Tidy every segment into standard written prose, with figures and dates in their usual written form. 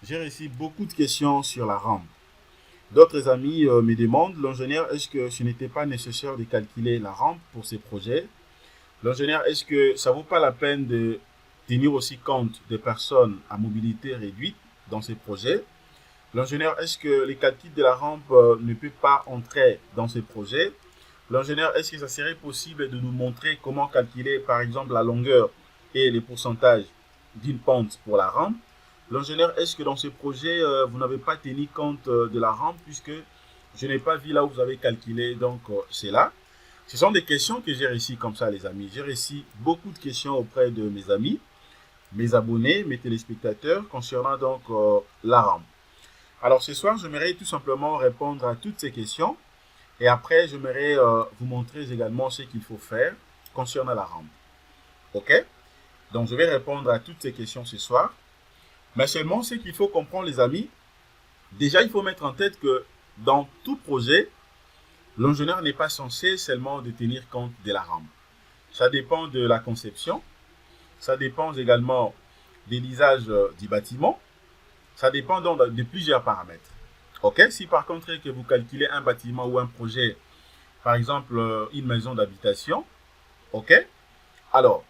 J'ai reçu beaucoup de questions sur la rampe. D'autres amis me demandent, l'ingénieur, est-ce que ce n'était pas nécessaire de calculer la rampe pour ces projets? L'ingénieur, est-ce que ça vaut pas la peine de tenir aussi compte des personnes à mobilité réduite dans ces projets? L'ingénieur, est-ce que les calculs de la rampe ne peuvent pas entrer dans ces projets? L'ingénieur, est-ce que ça serait possible de nous montrer comment calculer, par exemple, la longueur et les pourcentages d'une pente pour la rampe? L'ingénieur, est-ce que dans ce projet, vous n'avez pas tenu compte de la rampe puisque je n'ai pas vu là où vous avez calculé, donc c'est là. Ce sont des questions que j'ai reçues comme ça, les amis. J'ai reçu beaucoup de questions auprès de mes amis, mes abonnés, mes téléspectateurs concernant donc la rampe. Alors ce soir, j'aimerais tout simplement répondre à toutes ces questions et après, j'aimerais vous montrer également ce qu'il faut faire concernant la rampe. Ok? Donc, je vais répondre à toutes ces questions ce soir. Mais seulement, ce qu'il faut comprendre, les amis, déjà, il faut mettre en tête que dans tout projet, l'ingénieur n'est pas censé seulement de tenir compte de la rampe. Ça dépend de la conception, ça dépend également de l'usage du bâtiment, ça dépend donc de plusieurs paramètres. Ok? Si par contre que vous calculez un bâtiment ou un projet, par exemple une maison d'habitation, ok? Alors,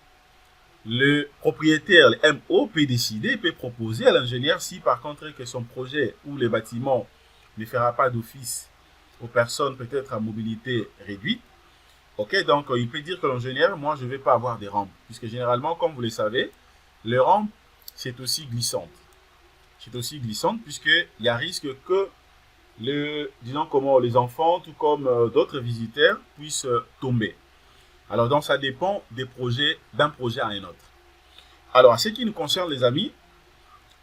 le propriétaire, le MO, peut décider, peut proposer à l'ingénieur si par contre que son projet ou le bâtiment ne fera pas d'office aux personnes peut-être à mobilité réduite. Ok, donc il peut dire que l'ingénieur, moi je ne vais pas avoir des rampes, puisque généralement, comme vous le savez, les rampes, c'est aussi glissante. C'est aussi glissante, puisqu'il y a risque que disons comment, les enfants, tout comme d'autres visiteurs, puissent tomber. Alors donc ça dépend des projets, d'un projet à un autre. Alors, à ce qui nous concerne, les amis,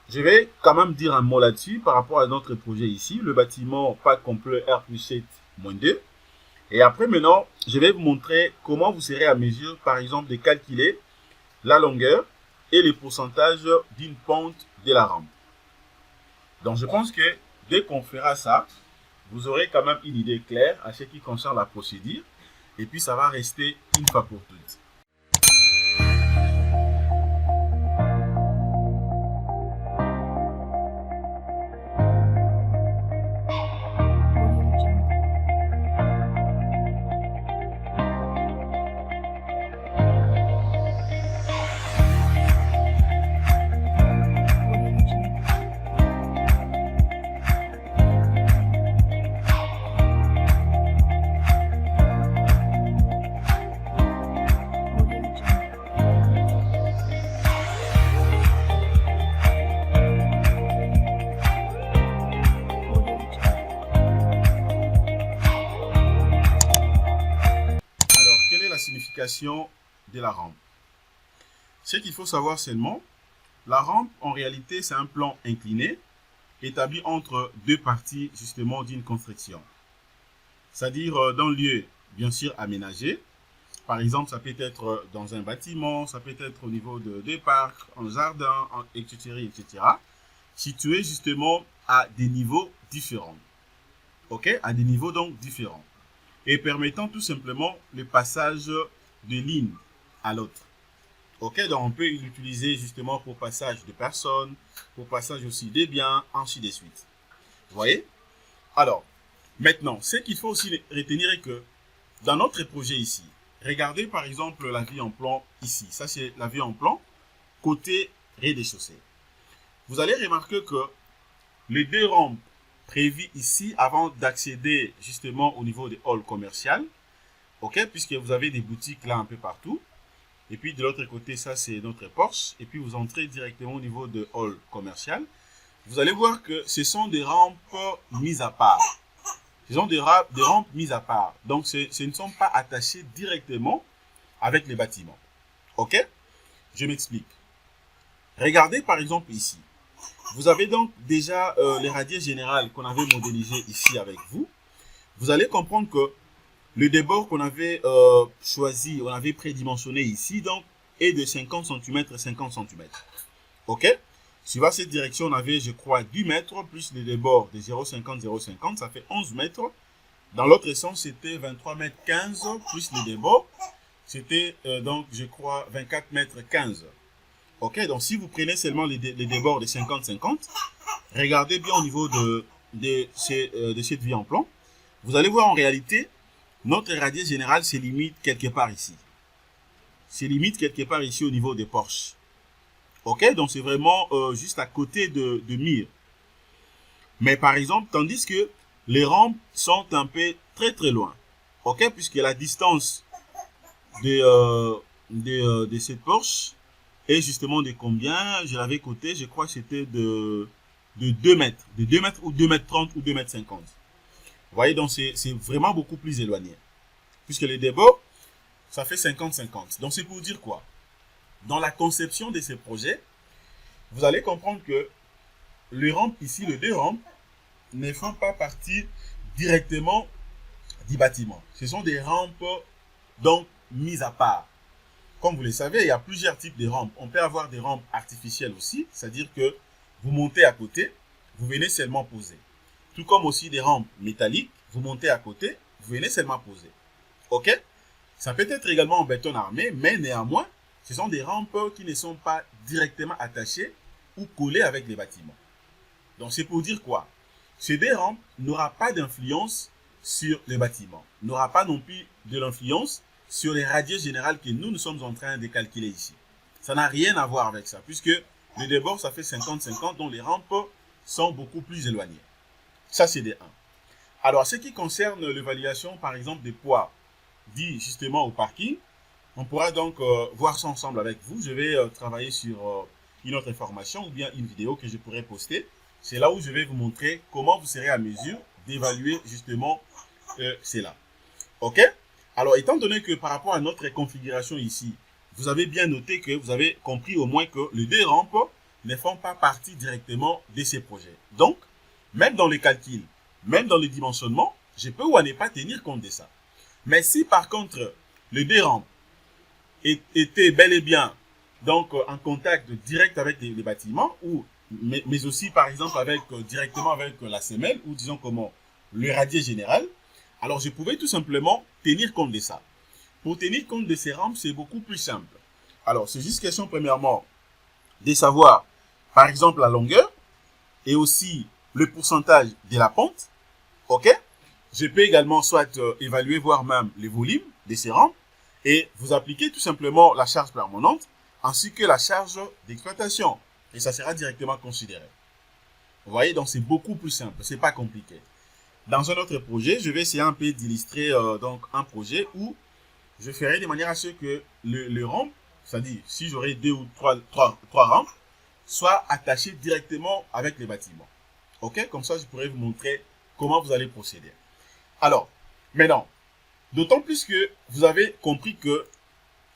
je vais quand même dire un mot là-dessus par rapport à notre projet ici, le bâtiment Pack complet R+7-2. Et après, maintenant, je vais vous montrer comment vous serez à mesure, par exemple, de calculer la longueur et les pourcentages d'une pente de la rampe. Donc, je pense que dès qu'on fera ça, vous aurez quand même une idée claire à ce qui concerne la procédure. Et puis, ça va rester une fois pour toutes. Alors, quelle est la signification de la rampe? Ce qu'il faut savoir seulement, la rampe, en réalité, c'est un plan incliné établi entre deux parties, justement, d'une construction. C'est-à-dire dans le lieu, bien sûr, aménagé. Par exemple, ça peut être dans un bâtiment, ça peut être au niveau de parcs, en jardin, etc., etc. Situé justement à des niveaux différents. Ok? À des niveaux donc différents. Et permettant tout simplement le passage de l'une à l'autre. Ok, donc on peut l'utiliser justement pour passage de personnes, pour passage aussi des biens, ainsi de suite. Vous voyez? Alors, maintenant, ce qu'il faut aussi retenir est que dans notre projet ici, regardez par exemple la vue en plan ici. Ça, c'est la vue en plan côté rez-de-chaussée. Vous allez remarquer que les deux rampes prévues ici avant d'accéder justement au niveau des halls commerciaux, ok, puisque vous avez des boutiques là un peu partout. Et puis de l'autre côté, ça c'est notre porche. Et puis vous entrez directement au niveau de hall commercial. Vous allez voir que ce sont des rampes mises à part. Ce sont des rampes mises à part. Donc ce ne sont pas attachés directement avec les bâtiments. Ok? Je m'explique. Regardez par exemple ici. Vous avez donc déjà les radiers générales qu'on avait modélisés ici avec vous. Vous allez comprendre que le débord qu'on avait choisi, on avait prédimensionné ici, donc, est de 50 cm, 50 cm. Ok? Suivant cette direction, on avait, je crois, 10 mètres, plus le débord de 0,50, 0,50, ça fait 11 mètres. Dans l'autre sens, c'était 23 mètres 15, plus le débord. C'était, donc, je crois, 24 mètres 15. Ok? Donc, si vous prenez seulement les débords de 50, 50, regardez bien au niveau de cette vie en plan, vous allez voir en réalité, notre radius général se limite quelque part ici. Se limite quelque part ici au niveau des porches. Ok, donc c'est vraiment juste à côté de mire. Mais par exemple, tandis que les rampes sont un peu très très loin. Ok, puisque la distance de cette porche est justement de combien? Je l'avais coté, je crois que c'était de 2 mètres. De 2 mètres ou 2 mètres 30 ou 2 mètres 50. Vous voyez, donc c'est vraiment beaucoup plus éloigné. Puisque les débords, ça fait 50-50. Donc c'est pour dire quoi? Dans la conception de ces projets, vous allez comprendre que les rampes ici, les deux rampes, ne font pas partie directement du bâtiment. Ce sont des rampes donc mises à part. Comme vous le savez, il y a plusieurs types de rampes. On peut avoir des rampes artificielles aussi, c'est-à-dire que vous montez à côté, vous venez seulement poser. Tout comme aussi des rampes métalliques, vous montez à côté, vous venez seulement poser. Ok? Ça peut être également en béton armé, mais néanmoins, ce sont des rampes qui ne sont pas directement attachées ou collées avec les bâtiments. Donc c'est pour dire quoi? Ces deux rampes n'aura pas d'influence sur le bâtiment, n'aura pas non plus de l'influence sur les radius générales que nous sommes en train de calculer ici. Ça n'a rien à voir avec ça, puisque le débord, ça fait 50-50, donc les rampes sont beaucoup plus éloignées. Ça, c'est des 1. Alors, ce qui concerne l'évaluation, par exemple, des poids dits justement au parking, on pourra donc voir ça ensemble avec vous. Je vais travailler sur une autre information ou bien une vidéo que je pourrais poster. C'est là où je vais vous montrer comment vous serez à mesure d'évaluer justement cela. Ok? Alors, étant donné que par rapport à notre configuration ici, vous avez bien noté que vous avez compris au moins que les deux rampes ne font pas partie directement de ces projets. Donc, même dans les calculs, même dans le dimensionnement, je peux ou à ne pas tenir compte de ça. Mais si par contre, les deux rampes étaient bel et bien donc en contact direct avec les bâtiments, ou, mais aussi par exemple directement avec la semelle, ou disons comment, le radier général, alors je pouvais tout simplement tenir compte de ça. Pour tenir compte de ces rampes, c'est beaucoup plus simple. Alors, c'est juste question premièrement de savoir, par exemple, la longueur et aussi le pourcentage de la pente. Ok? Je peux également soit évaluer, voire même les volumes de ces rampes et vous appliquer tout simplement la charge permanente ainsi que la charge d'exploitation. Et ça sera directement considéré. Vous voyez, donc c'est beaucoup plus simple, c'est pas compliqué. Dans un autre projet, je vais essayer un peu d'illustrer donc un projet où je ferai de manière à ce que le rampe, c'est-à-dire si j'aurai 2 ou 3 rampes, soit attachées directement avec les bâtiments. Ok? Comme ça, je pourrais vous montrer comment vous allez procéder. Alors, maintenant, d'autant plus que vous avez compris que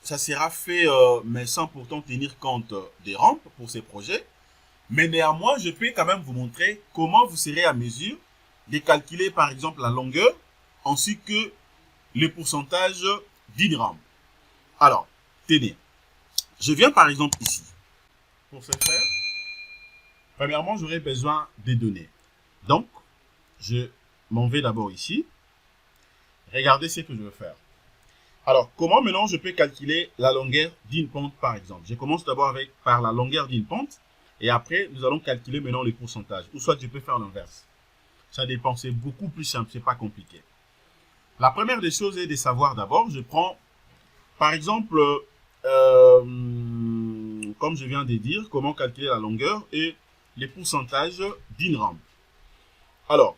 ça sera fait, mais sans pourtant tenir compte des rampes pour ces projets. Mais néanmoins, je peux quand même vous montrer comment vous serez à mesure de calculer par exemple la longueur ainsi que le pourcentage d'une rampe. Alors, tenez, je viens par exemple ici. Pour ce faire, premièrement, j'aurai besoin des données. Donc, je m'en vais d'abord ici. Regardez ce que je veux faire. Alors, comment maintenant je peux calculer la longueur d'une pente par exemple? Je commence d'abord par la longueur d'une pente et après, nous allons calculer maintenant les pourcentages. Ou soit je peux faire l'inverse. Ça dépend, c'est beaucoup plus simple, c'est pas compliqué. La première des choses est de savoir d'abord, je prends par exemple, comme je viens de dire, comment calculer la longueur et les pourcentages d'une rampe. Alors,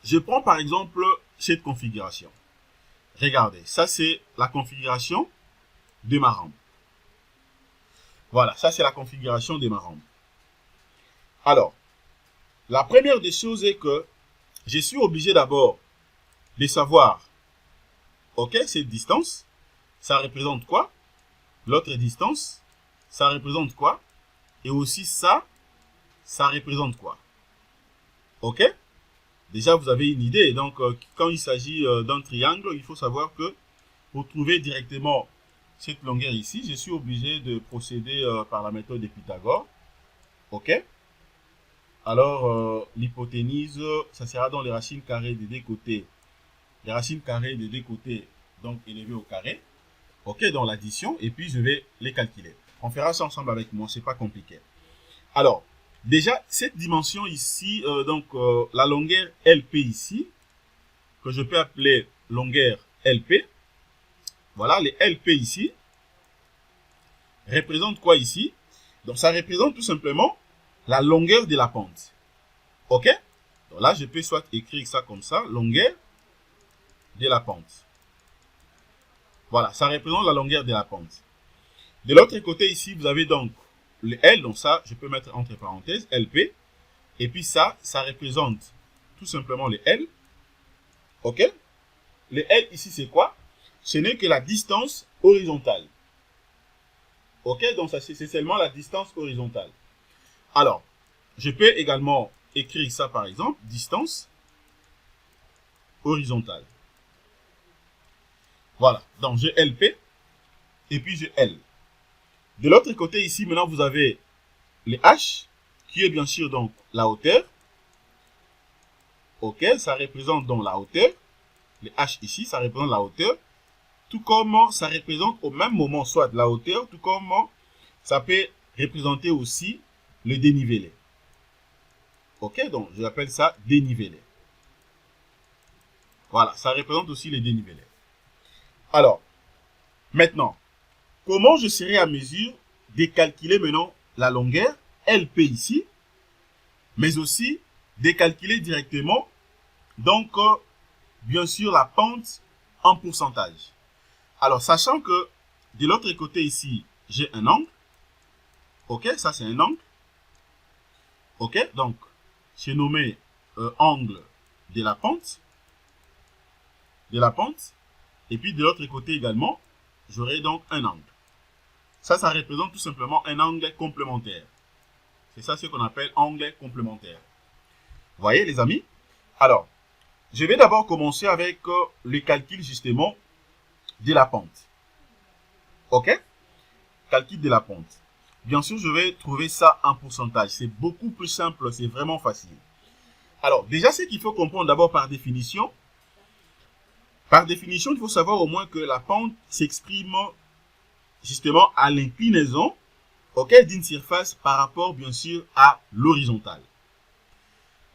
je prends par exemple cette configuration. Regardez, ça c'est la configuration de ma rampe. Voilà, ça c'est la configuration de ma rampe. Alors, la première des choses est que je suis obligé d'abord de savoir, ok, cette distance, ça représente quoi? L'autre distance, ça représente quoi? Et aussi ça, ça représente quoi? Ok? Déjà, vous avez une idée. Donc, quand il s'agit d'un triangle, il faut savoir que pour trouver directement cette longueur ici, je suis obligé de procéder par la méthode de Pythagore. Ok? Alors, l'hypoténuse, ça sera dans les racines carrées des deux côtés. Les racines carrées des deux côtés, donc élevées au carré. Ok, dans l'addition. Et puis, je vais les calculer. On fera ça ensemble avec moi, c'est pas compliqué. Alors, déjà, cette dimension ici, la longueur LP ici, que je peux appeler longueur LP, voilà, les LP ici, représente quoi ici? Donc, ça représente tout simplement la longueur de la pente. OK? Donc là, je peux soit écrire ça comme ça, longueur de la pente. Voilà, ça représente la longueur de la pente. De l'autre côté ici, vous avez donc le L, donc ça, je peux mettre entre parenthèses, LP. Et puis ça représente tout simplement le L. OK? Le L ici, c'est quoi? Ce n'est que la distance horizontale. OK? Donc ça, c'est seulement la distance horizontale. Alors, je peux également écrire ça par exemple, distance horizontale. Voilà, donc j'ai LP et puis j'ai L. De l'autre côté ici, maintenant vous avez le H, qui est bien sûr donc la hauteur. OK, ça représente donc la hauteur. Le H ici, ça représente la hauteur. Tout comme ça représente au même moment soit la hauteur, tout comme ça peut représenter aussi le dénivelé. OK, donc je l'appelle ça dénivelé. Voilà, ça représente aussi le dénivelé. Alors, maintenant, comment je serai à mesure de calculer maintenant la longueur LP ici, mais aussi de calculer directement, donc, bien sûr, la pente en pourcentage. Alors, sachant que de l'autre côté ici, j'ai un angle. OK, ça c'est un angle. OK, donc, j'ai nommé angle de la pente. Et puis de l'autre côté également, j'aurai donc un angle. Ça représente tout simplement un angle complémentaire. C'est ça ce qu'on appelle angle complémentaire. Vous voyez les amis? Alors, je vais d'abord commencer avec le calcul justement de la pente. OK? Calcul de la pente. Bien sûr, je vais trouver ça en pourcentage. C'est beaucoup plus simple, c'est vraiment facile. Alors, déjà, ce qu'il faut comprendre d'abord par définition, il faut savoir au moins que la pente s'exprime justement à l'inclinaison, OK, d'une surface par rapport, bien sûr, à l'horizontale.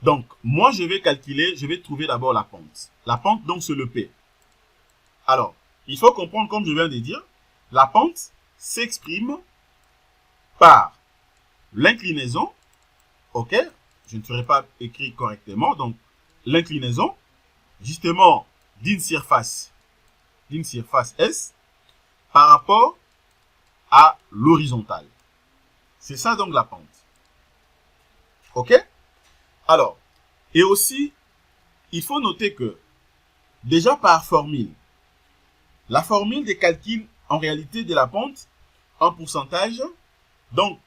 Donc, moi, je vais trouver d'abord la pente. La pente, donc, c'est le P. Alors, il faut comprendre, comme je viens de dire, la pente s'exprime par l'inclinaison, OK, je ne ferai pas écrire correctement, donc, l'inclinaison, justement, d'une surface S par rapport à l'horizontale. C'est ça donc la pente. OK? Alors, et aussi, il faut noter que, déjà par formule, la formule des calculs en réalité de la pente en pourcentage, donc,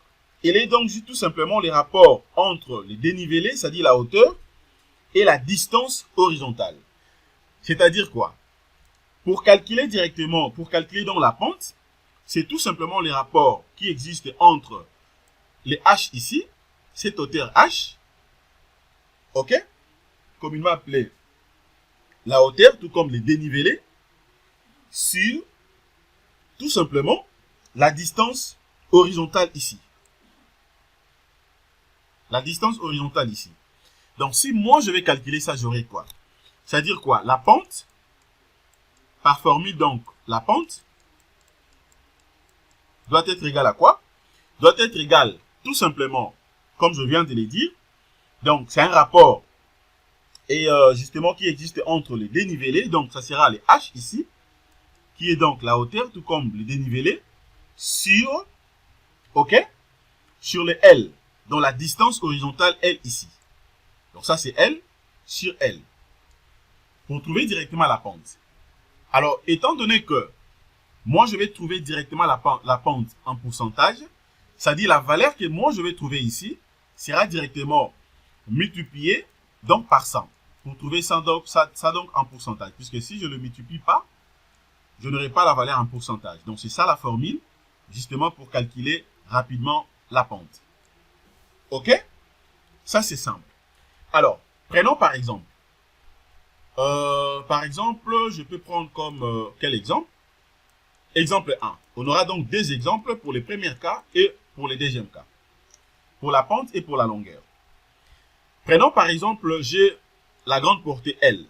elle est donc tout simplement les rapports entre les dénivelés, c'est-à-dire la hauteur, et la distance horizontale. C'est-à-dire quoi? Pour calculer donc la pente, c'est tout simplement les rapports qui existent entre les H ici, cette hauteur H, OK, communément appelée la hauteur, tout comme les dénivelés, sur tout simplement la distance horizontale ici. La distance horizontale ici. Donc, si moi je vais calculer ça, j'aurai quoi? C'est-à-dire quoi? La pente, par formule donc, la pente doit être égale à quoi? Doit être égale tout simplement, comme je viens de le dire. Donc, c'est un rapport et justement qui existe entre les dénivelés. Donc, ça sera les H ici, qui est donc la hauteur, tout comme les dénivelés, sur, OK, sur le L, donc la distance horizontale L ici. Donc, ça c'est L sur L. Pour trouver directement la pente. Alors, étant donné que moi, je vais trouver directement la pente en pourcentage, c'est-à-dire la valeur que moi, je vais trouver ici, sera directement multipliée donc par 100. Pour trouver ça donc en pourcentage. Puisque si je ne le multiplie pas, je n'aurai pas la valeur en pourcentage. Donc, c'est ça la formule, justement pour calculer rapidement la pente. OK? Ça, c'est simple. Alors, prenons par exemple. Je peux prendre comme quel exemple? Exemple 1. On aura donc deux exemples pour les premiers cas et pour les deuxièmes cas. pour la pente et pour la longueur. Prenons par exemple, j'ai la grande portée L,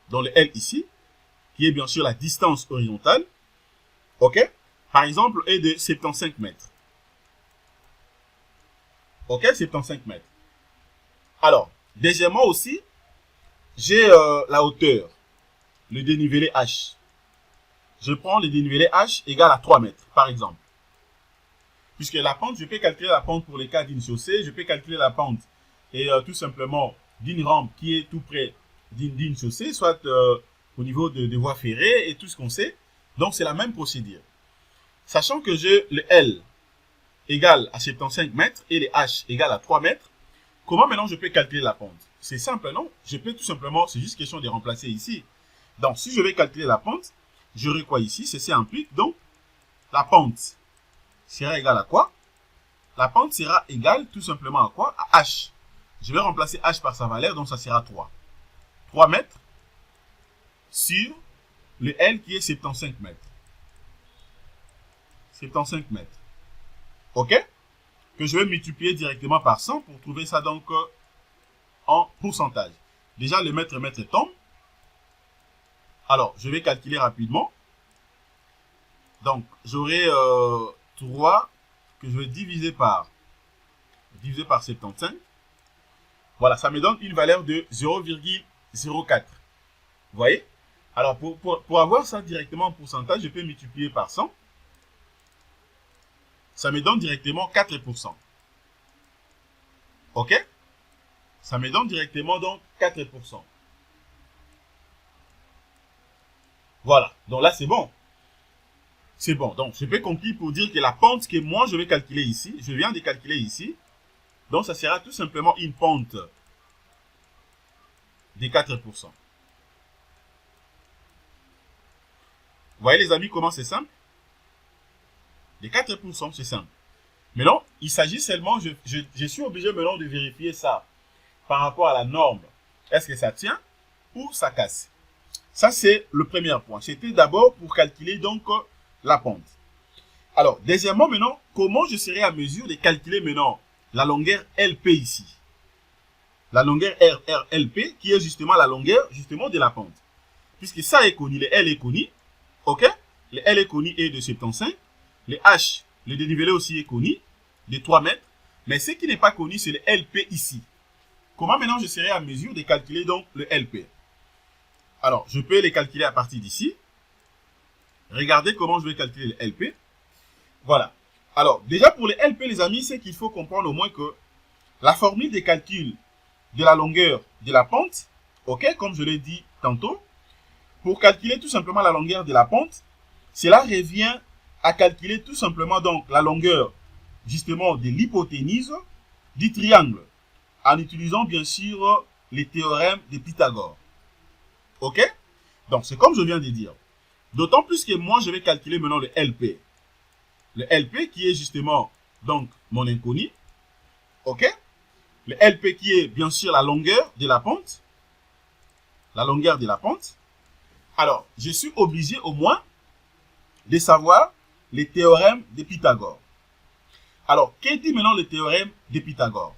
dans le L ici, qui est bien sûr la distance horizontale, ok? Par exemple, est de 75 mètres. Ok, 75 mètres. Alors, deuxièmement aussi, j'ai la hauteur, le dénivelé H. Je prends le dénivelé H égal à 3 mètres, par exemple. Puisque la pente, je peux calculer la pente pour les cas d'une chaussée, je peux calculer la pente et tout simplement d'une rampe qui est tout près d'une chaussée, soit au niveau de voies ferrées et tout ce qu'on sait. Donc, c'est la même procédure. Sachant que j'ai le L égale à 75 mètres et le H égale à 3 mètres, comment maintenant je peux calculer la pente? C'est simple, non? Je peux tout simplement, c'est juste question de remplacer ici. Donc, si je vais calculer la pente, j'aurai quoi ici? Ceci implique donc la pente sera égale à quoi? La pente sera égale tout simplement à quoi? À H. Je vais remplacer H par sa valeur, donc ça sera 3. 3 mètres sur le L qui est 75 mètres. 75 mètres. OK? Que je vais multiplier directement par 100 pour trouver ça donc en pourcentage. Déjà, le mètre tombe. Alors, je vais calculer rapidement. Donc, j'aurai 3 que je vais diviser par 75. Voilà, ça me donne une valeur de 0,04. Vous voyez? Alors, pour avoir ça directement en pourcentage, je peux multiplier par 100. Ça me donne directement 4%. OK? Ça me donne directement donc 4%. Voilà, donc là c'est bon. C'est bon, donc je peux conclure pour dire que la pente que moi je vais calculer ici, je viens de calculer ici, donc ça sera tout simplement une pente de 4%. Vous voyez les amis comment c'est simple? De 4%, c'est simple. Maintenant, il s'agit seulement, je suis obligé maintenant de vérifier ça par rapport à la norme. Est-ce que ça tient ou ça casse? Ça, c'est le premier point. C'était d'abord pour calculer donc la pente. Alors, deuxièmement, maintenant, comment je serai à mesure de calculer maintenant la longueur LP ici? La longueur RLP qui est justement la longueur justement de la pente. Puisque ça est connu, le L est connu. OK? Le L est connu et de 75. Le H, le dénivelé aussi est connu, de 3 mètres. Mais ce qui n'est pas connu, c'est le LP ici. Comment maintenant je serai à mesure de calculer donc le LP? Alors, je peux les calculer à partir d'ici. Regardez comment je vais calculer le LP. Voilà. Alors, déjà pour le LP, les amis, c'est qu'il faut comprendre au moins que la formule de calcul de la longueur de la pente, ok, comme je l'ai dit tantôt, pour calculer tout simplement la longueur de la pente, cela revient à calculer tout simplement donc la longueur justement de l'hypoténuse du triangle en utilisant bien sûr les théorèmes de Pythagore. Ok? Donc c'est comme je viens de dire. D'autant plus que moi je vais calculer maintenant le LP. Le LP qui est justement donc mon inconnu. Ok? Le LP qui est bien sûr la longueur de la pente. La longueur de la pente. Alors, je suis obligé au moins de savoir les théorèmes de Pythagore. Alors, qu'est-ce dit maintenant le théorème de Pythagore?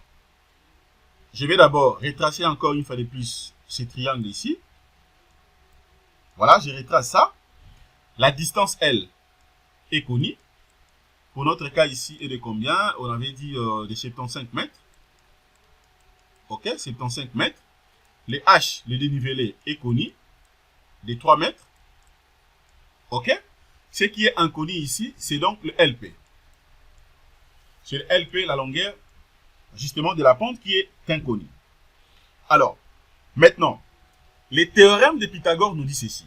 Je vais d'abord retracer encore une fois de plus ce triangle ici. Voilà, je retrace ça. La distance L est connue. Pour notre cas ici, est de combien? On avait dit de 75 mètres. Ok, 75 mètres. Le H, le dénivelé, est connu. De 3 mètres. Ok? Ce qui est inconnu ici, c'est donc le LP. C'est le LP, la longueur, justement, de la pente qui est inconnue. Alors, maintenant, les théorèmes de Pythagore nous disent ceci.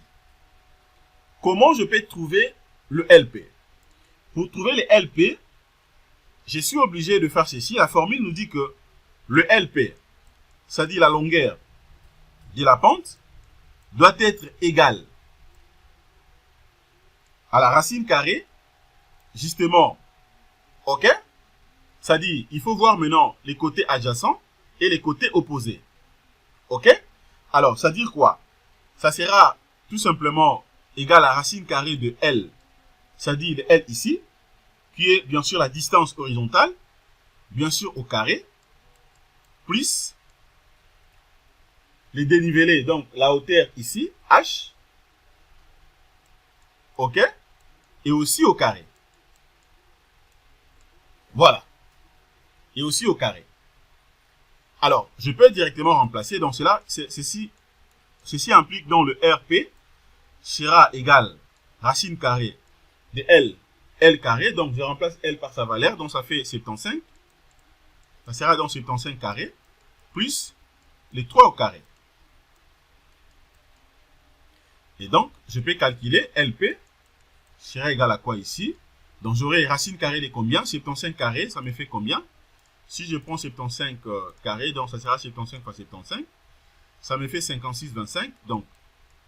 Comment je peux trouver le LP? Pour trouver le LP, je suis obligé de faire ceci. La formule nous dit que le LP, c'est-à-dire la longueur de la pente, doit être égal à la racine carrée, justement, ok? C'est-à-dire, il faut voir maintenant les côtés adjacents et les côtés opposés. Ok? Alors, ça veut dire quoi? Ça sera tout simplement égal à la racine carrée de L, c'est-à-dire de L ici, qui est bien sûr la distance horizontale, bien sûr au carré, plus les dénivelés, donc la hauteur ici, h, ok, et aussi au carré. Voilà. Et aussi au carré. Alors, je peux directement remplacer. Donc, ceci implique donc le RP sera égal racine carrée de L carré. Donc, je remplace L par sa valeur. Donc, ça fait 75. Ça sera donc 75 carré plus les 3 au carré. Et donc, je peux calculer LP sera égal à quoi ici? Donc, j'aurai racine carrée de combien? 75 carré, ça me fait combien? Si je prends 75 carré, donc ça sera 75 fois 75. Ça me fait 56, 25. Donc,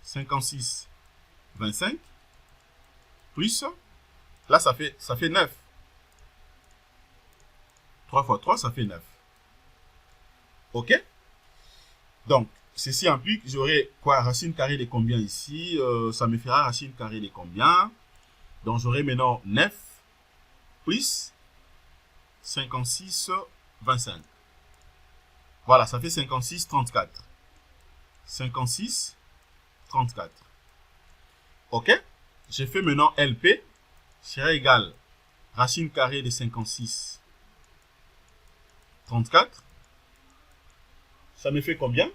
56, 25. Plus, là, ça fait 9. 3 fois 3, ça fait 9. OK? Donc, ceci implique, j'aurai quoi? Racine carrée de combien ici? Ça me fera racine carrée de combien? Donc, j'aurai maintenant 9 plus 56, 25. Voilà, ça fait 56, 34. 56, 34. OK? J'ai fait maintenant LP sera égal racine carrée de 56, 34. Ça me fait combien?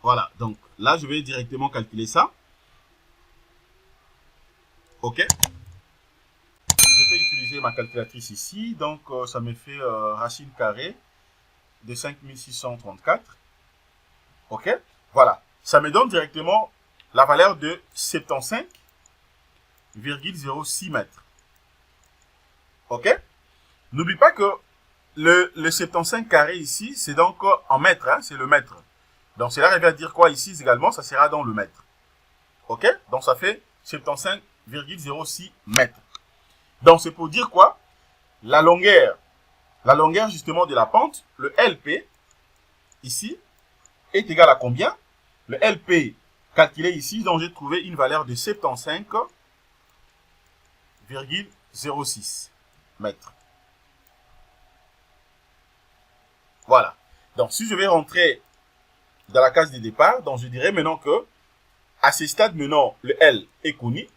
Voilà, donc là, je vais directement calculer ça. OK? Je peux utiliser ma calculatrice ici. Donc, ça me fait racine carrée de 5634. OK? Voilà. Ça me donne directement la valeur de 75,06 mètres. OK? N'oublie pas que le 75 carré ici, c'est donc en mètres. Hein, c'est le mètre. Donc, cela revient à dire quoi ici également? Ça sera dans le mètre. OK? Donc, ça fait 75,06 mètres. Donc, c'est pour dire quoi? La longueur justement de la pente, le LP, ici, est égal à combien? Le LP calculé ici, donc j'ai trouvé une valeur de 75,06 mètres. Voilà. Donc, si je vais rentrer dans la case de départ, donc je dirais maintenant que, à ce stade maintenant, le L est connu,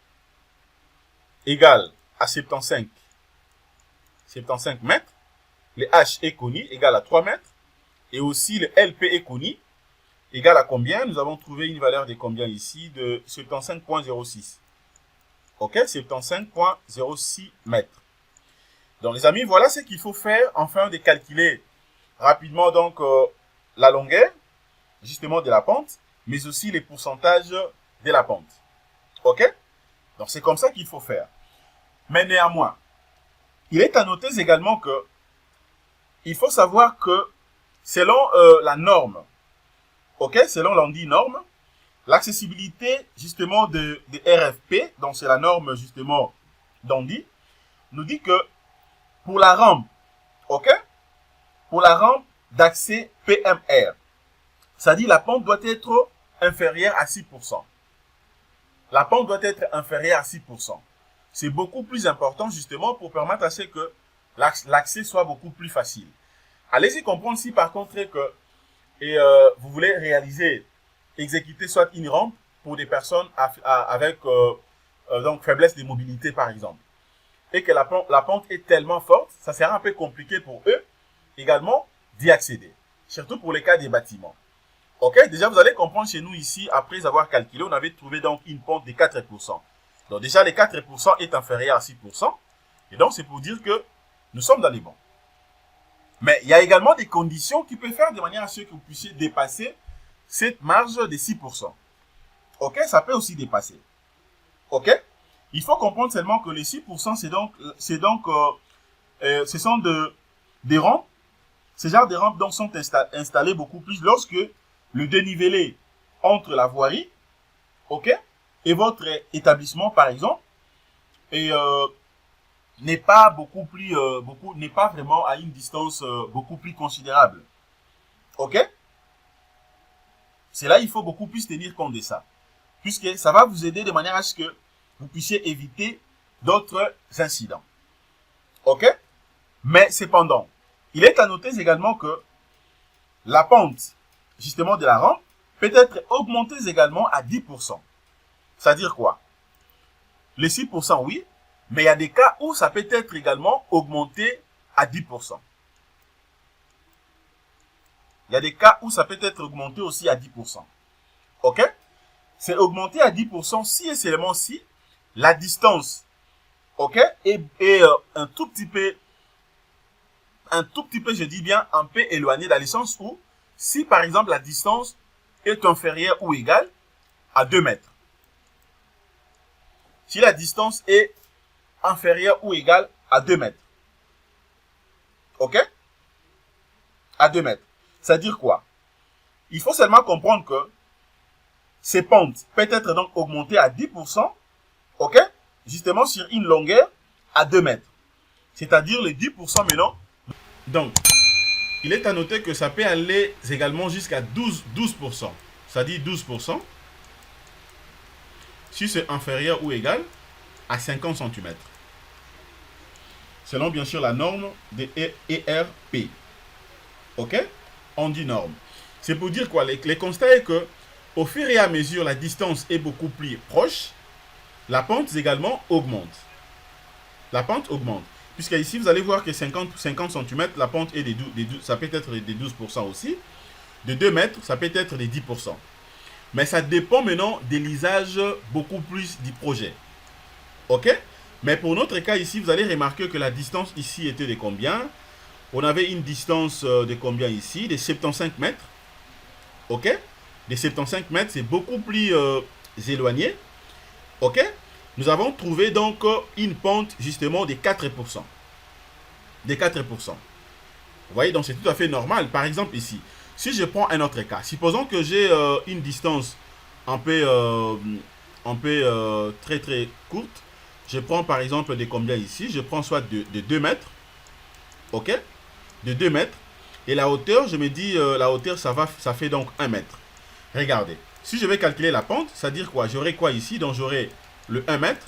égal à 75 mètres. Le H est connu, égal à 3 mètres. Et aussi le LP est connu, égal à combien? Nous avons trouvé une valeur de combien ici? De 75,06. OK? 75,06 mètres. Donc les amis, voilà ce qu'il faut faire afin de calculer rapidement donc la longueur, justement de la pente, mais aussi les pourcentages de la pente. OK? Donc c'est comme ça qu'il faut faire. Mais néanmoins, il est à noter également que il faut savoir que selon la norme, OK, selon l'on-dit norme, l'accessibilité justement de RFP, donc c'est la norme justement d'Andy, nous dit que pour la rampe, OK, pour la rampe d'accès PMR, c'est-à-dire la pente doit être inférieure à 6%. La pente doit être inférieure à 6%. C'est beaucoup plus important justement pour permettre à ce que l'accès soit beaucoup plus facile. Allez-y comprendre si par contre que vous voulez exécuter soit une rampe pour des personnes avec donc faiblesse de mobilité par exemple, et que la pente est tellement forte, ça sera un peu compliqué pour eux également d'y accéder, surtout pour les cas des bâtiments. OK, déjà vous allez comprendre chez nous ici, après avoir calculé, on avait trouvé donc une pente de 4%. Donc déjà les 4% est inférieur à 6%, et donc c'est pour dire que nous sommes dans les bons. Mais il y a également des conditions qui peuvent faire de manière à ce que vous puissiez dépasser cette marge de 6%. OK, ça peut aussi dépasser. OK, il faut comprendre seulement que les 6%, ce sont des rampes. Ces genres de rampes donc sont installées beaucoup plus lorsque le dénivelé entre la voirie, OK, et votre établissement par exemple, n'est pas n'est pas vraiment à une distance beaucoup plus considérable. OK? C'est là il faut beaucoup plus tenir compte de ça. Puisque ça va vous aider de manière à ce que vous puissiez éviter d'autres incidents. OK? Mais cependant, il est à noter également que la pente, justement, de la rampe peut être augmentée également à 10%. C'est-à-dire quoi? Les 6%, oui, mais il y a des cas où ça peut être également augmenté à 10%. Il y a des cas où ça peut être augmenté aussi à 10%. OK? C'est augmenté à 10% si et seulement si la distance, OK, est un tout petit peu, je dis bien, un peu éloigné dans le sens où, si par exemple la distance est inférieure ou égale à 2 mètres. Si la distance est inférieure ou égale à 2 mètres. OK? À 2 mètres. C'est-à-dire quoi? Il faut seulement comprendre que ces pentes peuvent être donc augmentées à 10%, OK? Justement sur une longueur à 2 mètres. C'est-à-dire les 10% maintenant. Donc, il est à noter que ça peut aller également jusqu'à 12%. C'est-à-dire 12%. Si c'est inférieur ou égal à 50 cm. Selon bien sûr la norme de ERP. OK? On dit norme. C'est pour dire quoi? Les constats est que au fur et à mesure la distance est beaucoup plus proche, la pente également augmente. La pente augmente. Puisque ici vous allez voir que 50 cm, la pente est ça peut être des 12% aussi. De 2 mètres, ça peut être des 10%. Mais ça dépend maintenant de l'usage beaucoup plus du projet. OK? Mais pour notre cas ici, vous allez remarquer que la distance ici était de combien? On avait une distance de combien ici? De 75 mètres. OK? De 75 mètres, c'est beaucoup plus éloigné. OK? Nous avons trouvé donc une pente justement de 4%. De 4%. Vous voyez, donc c'est tout à fait normal. Par exemple ici, si je prends un autre cas, supposons que j'ai une distance un peu très très courte. Je prends par exemple de combien ici? Je prends soit de 2 mètres. OK? De 2 mètres. Et la hauteur, je me dis, la hauteur, ça fait donc 1 mètre. Regardez. Si je vais calculer la pente, ça veut dire quoi? J'aurai quoi ici? Donc j'aurai le 1 mètre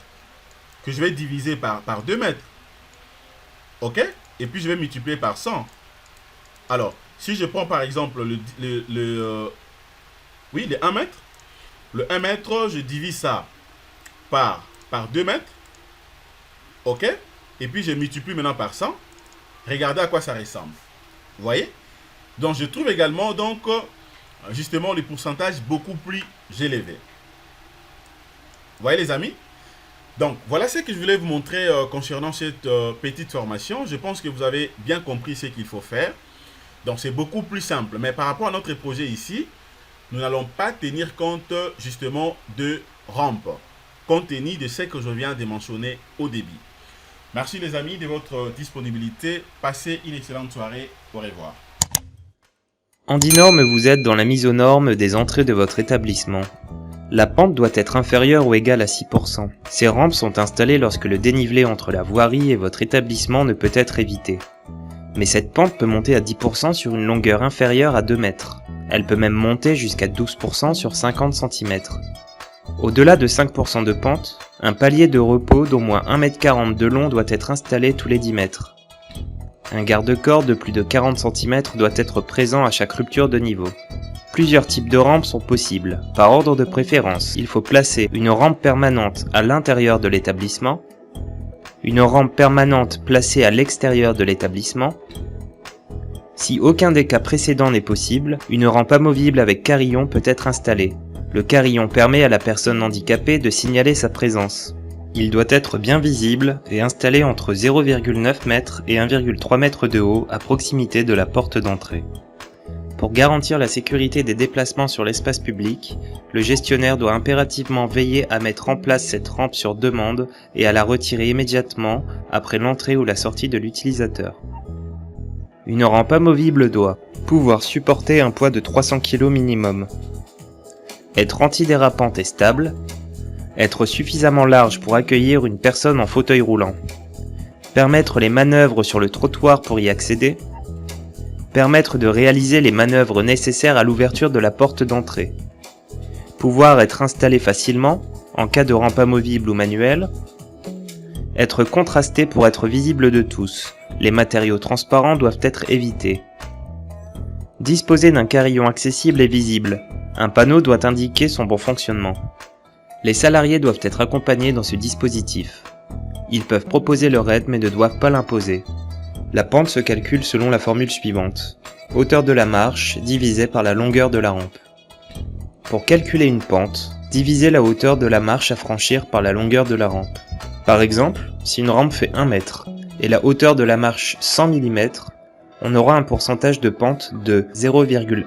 que je vais diviser par 2 mètres. OK? Et puis je vais multiplier par 100. Alors, si je prends par exemple le 1 mètre. Le 1 mètre, je divise ça par 2 mètres. OK? Et puis je multiplie maintenant par 100. Regardez à quoi ça ressemble. Vous voyez? Donc je trouve également donc justement les pourcentages beaucoup plus élevés. Vous voyez les amis? Donc voilà ce que je voulais vous montrer concernant cette petite formation. Je pense que vous avez bien compris ce qu'il faut faire. Donc c'est beaucoup plus simple. Mais par rapport à notre projet ici, nous n'allons pas tenir compte justement de rampe, compte tenu de ce que je viens de mentionner au début. Merci les amis de votre disponibilité. Passez une excellente soirée. Au revoir. HandiNorm vous aide dans la mise aux normes des entrées de votre établissement. La pente doit être inférieure ou égale à 6%. Ces rampes sont installées lorsque le dénivelé entre la voirie et votre établissement ne peut être évité. Mais cette pente peut monter à 10% sur une longueur inférieure à 2 mètres. Elle peut même monter jusqu'à 12% sur 50 cm. Au-delà de 5% de pente, un palier de repos d'au moins 1,40 m de long doit être installé tous les 10 mètres. Un garde-corps de plus de 40 cm doit être présent à chaque rupture de niveau. Plusieurs types de rampes sont possibles. Par ordre de préférence, il faut placer une rampe permanente à l'intérieur de l'établissement, une rampe permanente placée à l'extérieur de l'établissement. Si aucun des cas précédents n'est possible, une rampe amovible avec carillon peut être installée. Le carillon permet à la personne handicapée de signaler sa présence. Il doit être bien visible et installé entre 0,9 m et 1,3 m de haut à proximité de la porte d'entrée. Pour garantir la sécurité des déplacements sur l'espace public, le gestionnaire doit impérativement veiller à mettre en place cette rampe sur demande et à la retirer immédiatement après l'entrée ou la sortie de l'utilisateur. Une rampe amovible doit pouvoir supporter un poids de 300 kg minimum, être antidérapante et stable, être suffisamment large pour accueillir une personne en fauteuil roulant, permettre les manœuvres sur le trottoir pour y accéder, permettre de réaliser les manœuvres nécessaires à l'ouverture de la porte d'entrée, pouvoir être installé facilement en cas de rampe amovible ou manuelle, être contrasté pour être visible de tous, Les matériaux transparents doivent être évités. Disposer d'un carillon accessible et visible. Un panneau doit indiquer son bon fonctionnement. Les salariés doivent être accompagnés dans ce dispositif. Ils peuvent proposer leur aide mais ne doivent pas l'imposer. La pente se calcule selon la formule suivante. Hauteur de la marche divisée par la longueur de la rampe. Pour calculer une pente, divisez la hauteur de la marche à franchir par la longueur de la rampe. Par exemple, si une rampe fait 1 mètre et la hauteur de la marche 100 mm, on aura un pourcentage de pente de 0,1,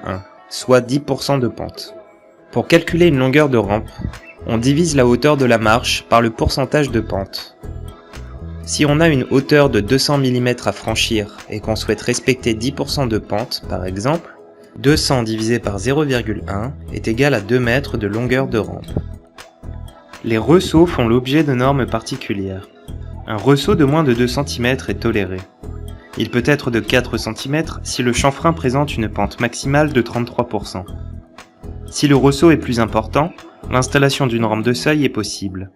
soit 10% de pente. Pour calculer une longueur de rampe, on divise la hauteur de la marche par le pourcentage de pente. Si on a une hauteur de 200 mm à franchir et qu'on souhaite respecter 10% de pente, par exemple, 200 divisé par 0,1 est égal à 2 mètres de longueur de rampe. Les ressauts font l'objet de normes particulières. Un ressaut de moins de 2 cm est toléré. Il peut être de 4 cm si le chanfrein présente une pente maximale de 33%. Si le ressaut est plus important, l'installation d'une rampe de seuil est possible.